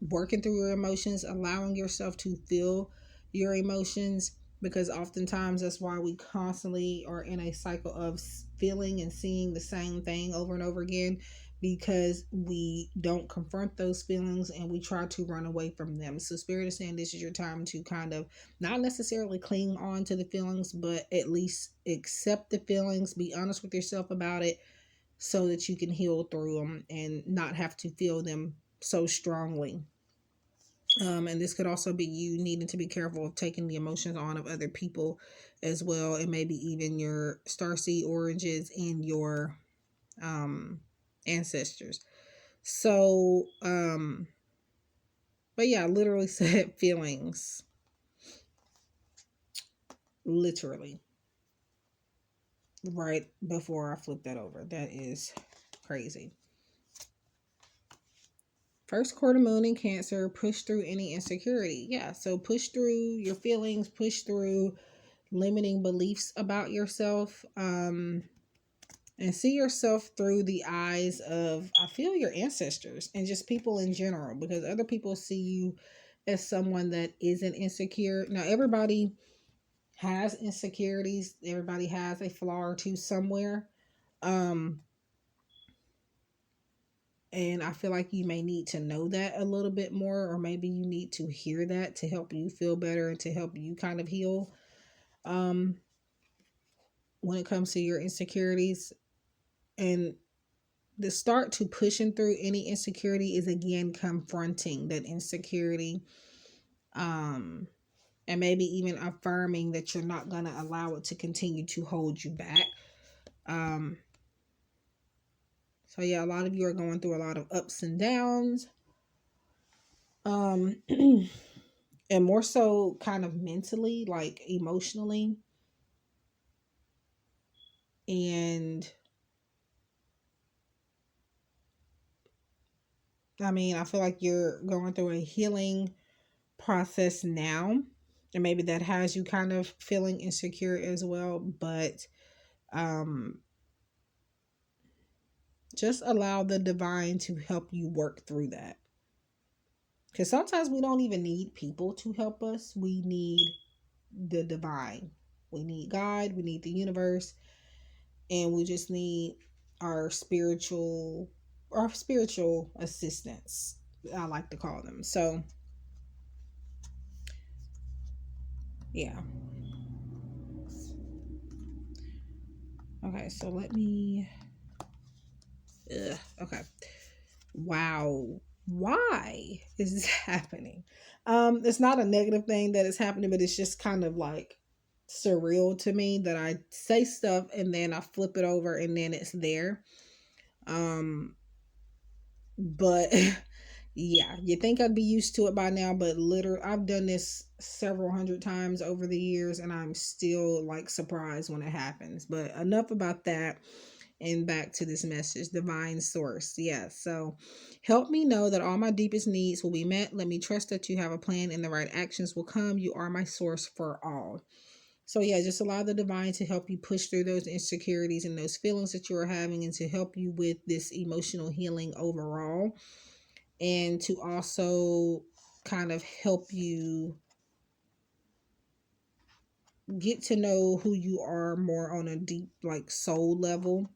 working through your emotions, allowing yourself to feel your emotions, because oftentimes that's why we constantly are in a cycle of feeling and seeing the same thing over and over again, because we don't confront those feelings and we try to run away from them. So Spirit is saying this is your time to kind of not necessarily cling on to the feelings, but at least accept the feelings, be honest with yourself about it, so that you can heal through them and not have to feel them so strongly. And this could also be you needing to be careful of taking the emotions on of other people as well, and maybe even your starseed origins and your ancestors. So but yeah, literally said feelings, literally right before I flip that over. That is crazy. First quarter moon in Cancer, push through any insecurity. Yeah, so push through your feelings, push through limiting beliefs about yourself. And see yourself through the eyes of, I feel, your ancestors and just people in general, because other people see you as someone that isn't insecure. Now, everybody has insecurities. Everybody has a flaw or two somewhere. Um, and I feel like you may need to know that a little bit more, or maybe you need to hear that to help you feel better and to help you kind of heal. When it comes to your insecurities, and the start to pushing through any insecurity is again confronting that insecurity, and maybe even affirming that you're not going to allow it to continue to hold you back. So yeah, a lot of you are going through a lot of ups and downs, and more so kind of mentally, like emotionally. And I mean, I feel like you're going through a healing process now, and maybe that has you kind of feeling insecure as well, but just allow the divine to help you work through that, because sometimes we don't even need people to help us. We need the divine, we need God, we need the universe, and we just need our spiritual assistants, I like to call them. So yeah. Okay, so let me okay. Wow. Why is this happening? It's not a negative thing that is happening, but it's just kind of like surreal to me that I say stuff and then I flip it over and then it's there. But yeah, you think I'd be used to it by now, but literally I've done this several hundred times over the years and I'm still like surprised when it happens. But enough about that. And back to this message, divine source. Yeah, so help me know that all my deepest needs will be met. Let me trust that you have a plan and the right actions will come. You are my source for all. So yeah, just allow the divine to help you push through those insecurities and those feelings that you are having, and to help you with this emotional healing overall, and to also kind of help you get to know who you are more on a deep, like, soul level.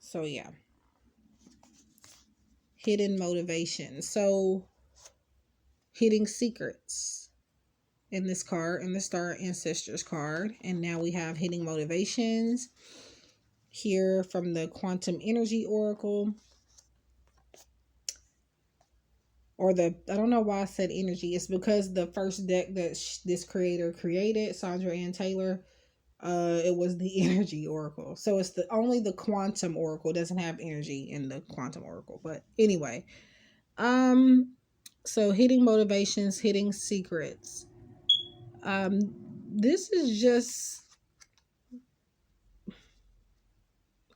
So yeah. Hidden motivation. So hidden secrets in this card, in the Star Ancestors card. And now we have hidden motivations here from the Quantum Energy Oracle. Or the, I don't know why I said energy. It's because the first deck that this creator created, Sandra Ann Taylor, it was the Energy Oracle. So it's the only the Quantum Oracle doesn't have energy in the Quantum Oracle. But anyway, so hidden motivations, hidden secrets. This is just,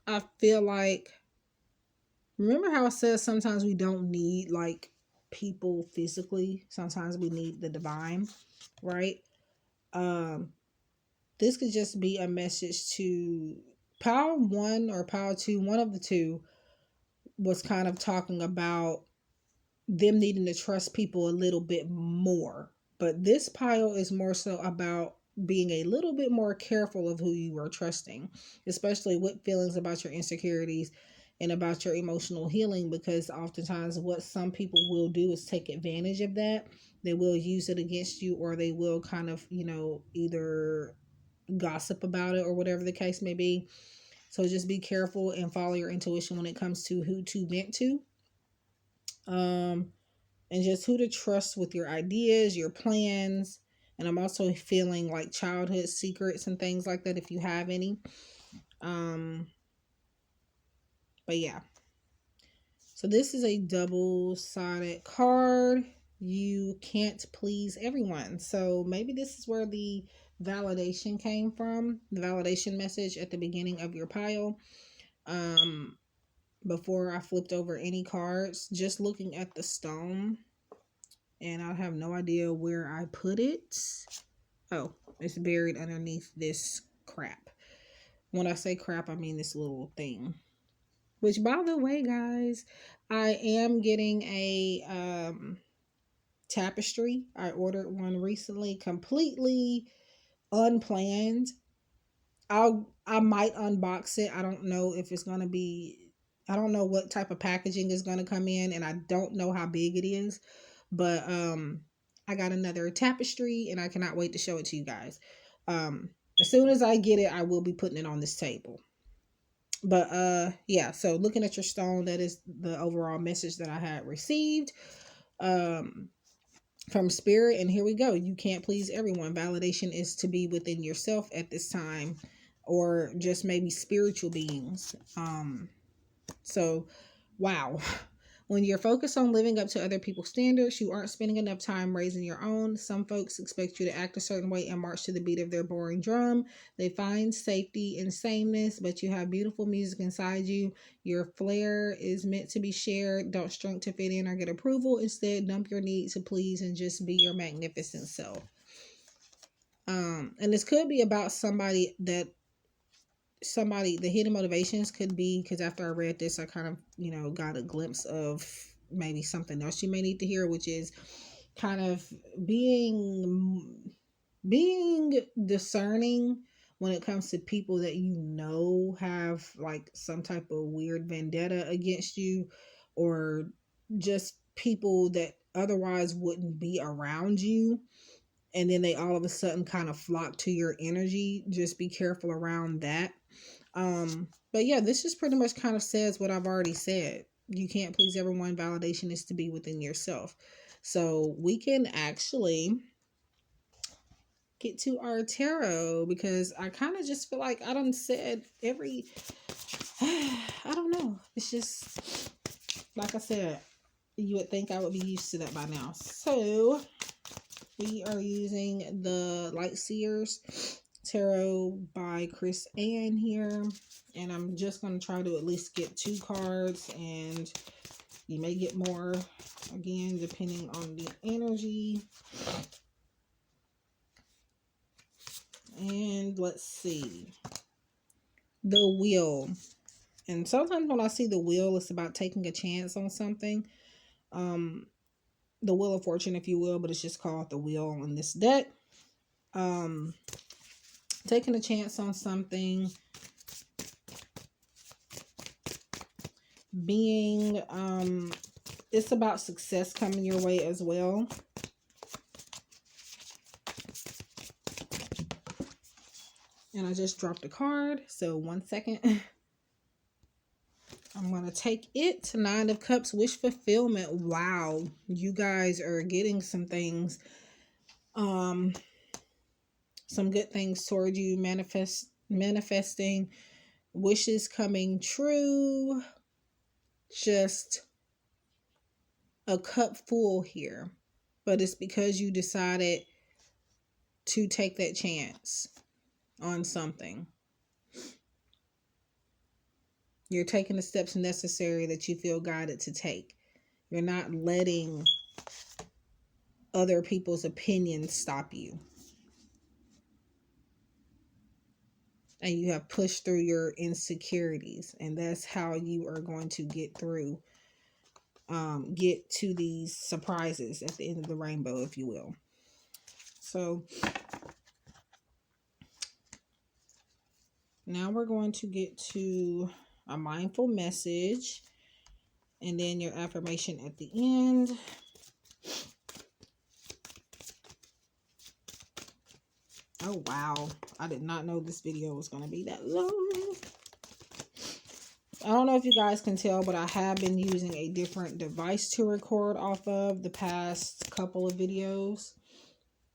I feel like, remember how I said sometimes we don't need like people physically, sometimes we need the divine, right? This could just be a message to Power 1 or Power 2, one of the two was kind of talking about them needing to trust people a little bit more. But this pile is more so about being a little bit more careful of who you are trusting, especially with feelings about your insecurities and about your emotional healing, because oftentimes what some people will do is take advantage of that. They will use it against you, or they will kind of, either gossip about it or whatever the case may be. So just be careful and follow your intuition when it comes to who to vent to. And just who to trust with your ideas, your plans. And I'm also feeling like childhood secrets and things like that if you have any. But yeah. So this is a double-sided card. You can't please everyone. So maybe this is where the validation came from. The validation message at the beginning of your pile. Before I flipped over any cards, just looking at the stone. And I have no idea where I put it. Oh, it's buried underneath this crap. When I say crap, I mean this little thing. Which, by the way, guys, I am getting a tapestry. I ordered one recently, completely unplanned. I might unbox it. I don't know if it's gonna be. I don't know what type of packaging is gonna come in, and I don't know how big it is. But I got another tapestry, and I cannot wait to show it to you guys. As soon as I get it, I will be putting it on this table. But yeah. So looking at your stone, that is the overall message that I had received. From spirit, and here we go. You can't please everyone. Validation is to be within yourself at this time, or just maybe spiritual beings. So wow. When you're focused on living up to other people's standards, you aren't spending enough time raising your own. Some folks expect you to act a certain way and march to the beat of their boring drum. They find safety in sameness, but you have beautiful music inside you. Your flair is meant to be shared. Don't shrink to fit in or get approval. Instead, dump your need to please and just be your magnificent self. And this could be about the hidden motivations could be, because after I read this, I kind of, got a glimpse of maybe something else you may need to hear, which is kind of being discerning when it comes to people that have like some type of weird vendetta against you, or just people that otherwise wouldn't be around you, and then they all of a sudden kind of flock to your energy. Just be careful around that. But yeah, this just pretty much kind of says what I've already said. You can't please everyone. Validation is to be within yourself. So we can actually get to our tarot, because I kind of just feel like I done said every, I don't know. It's just, like I said, you would think I would be used to that by now. So we are using the Light Seers Tarot by Kris here, and I'm just going to try to at least get 2 cards, and you may get more, again, depending on the energy. And let's see, the Wheel. And sometimes when I see the Wheel, it's about taking a chance on something. The Wheel of Fortune, if you will, but it's just called the Wheel on this deck. Taking a chance on something, being it's about success coming your way as well. And I just dropped a card, so 1 second. I'm gonna take it. 9 of Cups, wish fulfillment. Wow, you guys are getting some things, some good things toward you. Manifesting, wishes coming true. Just a cup full here, but it's because you decided to take that chance on something. You're taking the steps necessary that you feel guided to take. You're not letting other people's opinions stop you. And you have pushed through your insecurities, and that's how you are going to get through, get to these surprises at the end of the rainbow, if you will. So now we're going to get to a mindful message, and then your affirmation at the end. Oh wow, I did not know this video was going to be that long. I don't know if you guys can tell, but I have been using a different device to record off of the past couple of videos.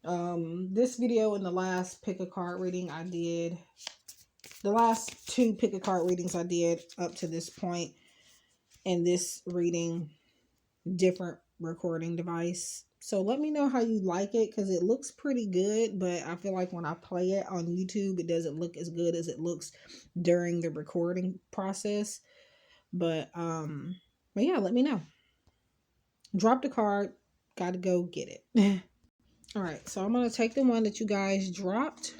This video and the last pick a card reading I did, the last 2 pick a card readings I did up to this point, and this reading, different recording device. So let me know how you like it, because it looks pretty good, but I feel like when I play it on YouTube, it doesn't look as good as it looks during the recording process. But yeah, let me know. Drop the card, gotta go get it. All right, so I'm gonna take the one that you guys dropped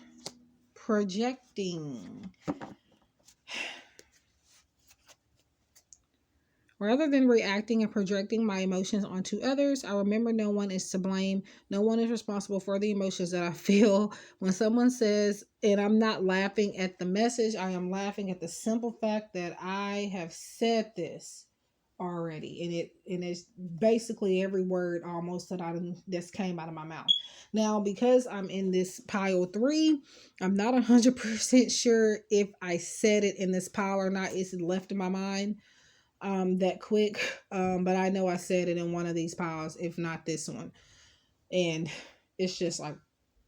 projecting. Rather than reacting and projecting my emotions onto others, I remember no one is to blame. No one is responsible for the emotions that I feel. When someone says, and I'm not laughing at the message, I am laughing at the simple fact that I have said this already, and it's basically every word almost that's came out of my mouth. Now, because I'm in this pile 3, I'm not 100% sure if I said it in this pile or not. It's left in my mind that quick, but I know I said it in one of these piles, if not this one, and it's just like,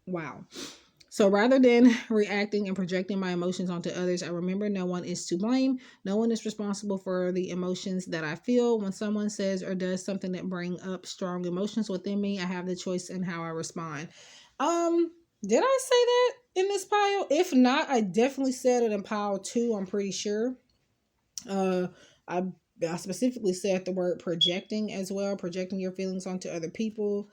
wow. So rather than reacting and projecting my emotions onto others, I remember no one is to blame. No one is responsible for the emotions that I feel. When someone says or does something that bring up strong emotions within me, I have the choice in how I respond. Did I say that in this pile? If not, I definitely said it in pile 2, I'm pretty sure. I specifically said the word projecting as well, projecting your feelings onto other people.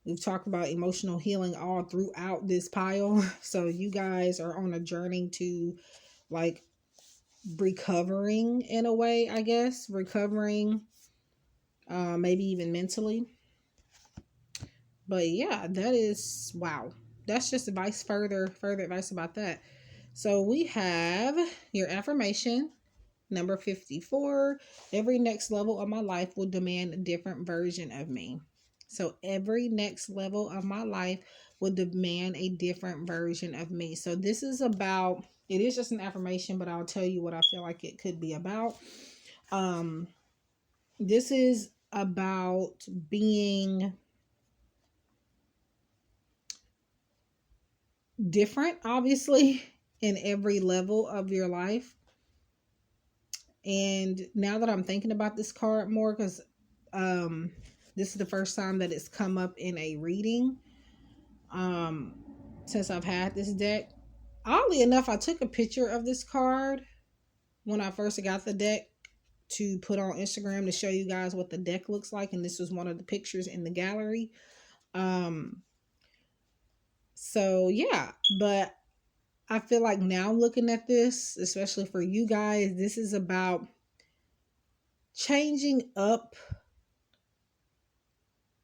We've talked about emotional healing all throughout this pile. So you guys are on a journey to like recovering in a way, I guess. Recovering, maybe even mentally. But yeah, that is, wow. That's just advice, further advice about that. So we have your affirmation. Number 54, every next level of my life will demand a different version of me. So every next level of my life will demand a different version of me. So this is about, it is just an affirmation, but I'll tell you what I feel like it could be about. This is about being different, obviously, in every level of your life. And now that I'm thinking about this card more, because this is the first time that it's come up in a reading since I've had this deck. Oddly enough, I took a picture of this card when I first got the deck to put on Instagram to show you guys what the deck looks like, and this was one of the pictures in the gallery. So yeah, but I feel like now looking at this, especially for you guys, this is about changing up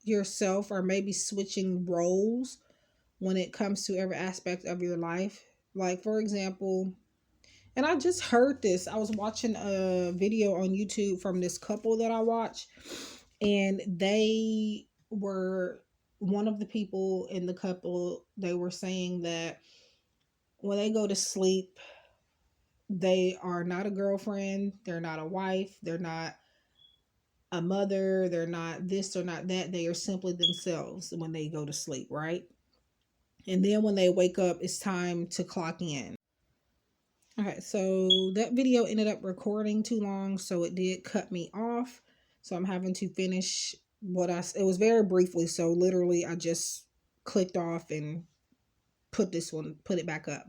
yourself or maybe switching roles when it comes to every aspect of your life. Like, for example, and I just heard this. I was watching a video on YouTube from this couple that I watch, and they were, one of the people in the couple, they were saying that when they go to sleep, they are not a girlfriend, they're not a wife, they're not a mother, they're not this or not that. They are simply themselves when they go to sleep, right? And then when they wake up, it's time to clock in. Okay, so that video ended up recording too long, so it did cut me off. So I'm having to finish it was very briefly, so literally I just clicked off and put it back up.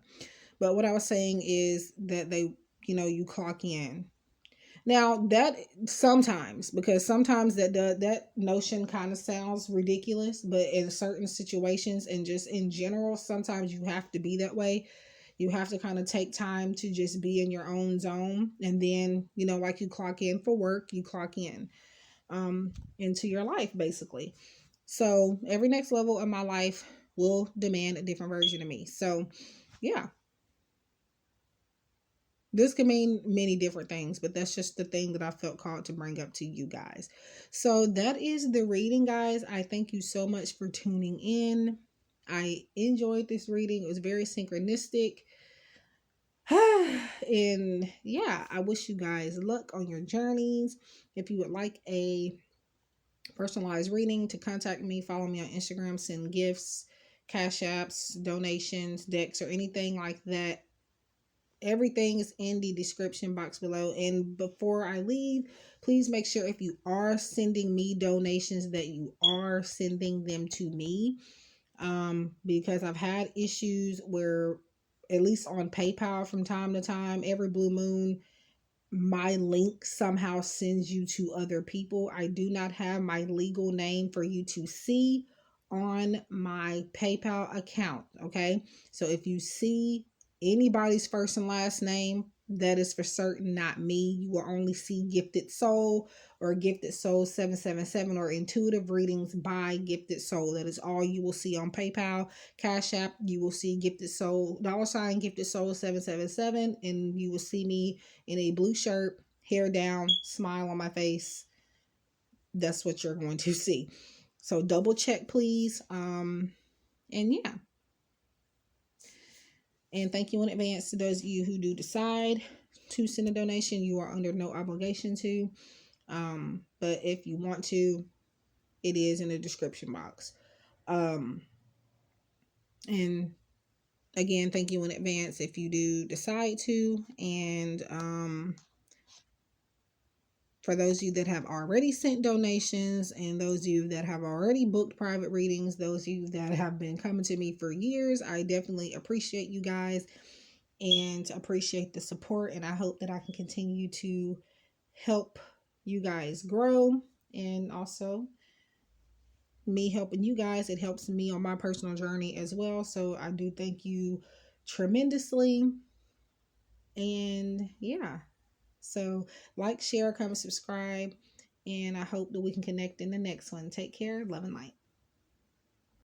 But what I was saying is that they, you clock in. Now that sometimes, because sometimes that notion kind of sounds ridiculous, but in certain situations and just in general, sometimes you have to be that way. You have to kind of take time to just be in your own zone. And then, like you clock in for work, you clock in into your life, basically. So every next level of my life will demand a different version of me. So yeah. This can mean many different things, but that's just the thing that I felt called to bring up to you guys. So that is the reading, guys. I thank you so much for tuning in. I enjoyed this reading. It was very synchronistic. And yeah, I wish you guys luck on your journeys. If you would like a personalized reading, to contact me, follow me on Instagram, send gifts, cash apps, donations, decks, or anything like that. Everything is in the description box below. And before I leave, please make sure if you are sending me donations that you are sending them to me. Because I've had issues where, at least on PayPal from time to time, every blue moon, my link somehow sends you to other people. I do not have my legal name for you to see on my PayPal account. Okay. So if you see anybody's first and last name. That is for certain not me. You will only see Gifted Soul or Gifted Soul 777 or Intuitive Readings by Gifted Soul. That is all you will see on PayPal, Cash App. You will see Gifted Soul, $ Gifted Soul 777, and you will see me in a blue shirt, hair down, smile on my face. That's what you're going to see. So double check, please. And yeah. And thank you in advance to those of you who do decide to send a donation. You are under no obligation to. But if you want to, it is in the description box. And again, thank you in advance if you do decide to. And for those of you that have already sent donations, and those of you that have already booked private readings, those of you that have been coming to me for years, I definitely appreciate you guys and appreciate the support. And I hope that I can continue to help you guys grow. And also, me helping you guys, it helps me on my personal journey as well. So I do thank you tremendously. And yeah. So like, share, comment, subscribe, and I hope that we can connect in the next one. Take care. Love and light.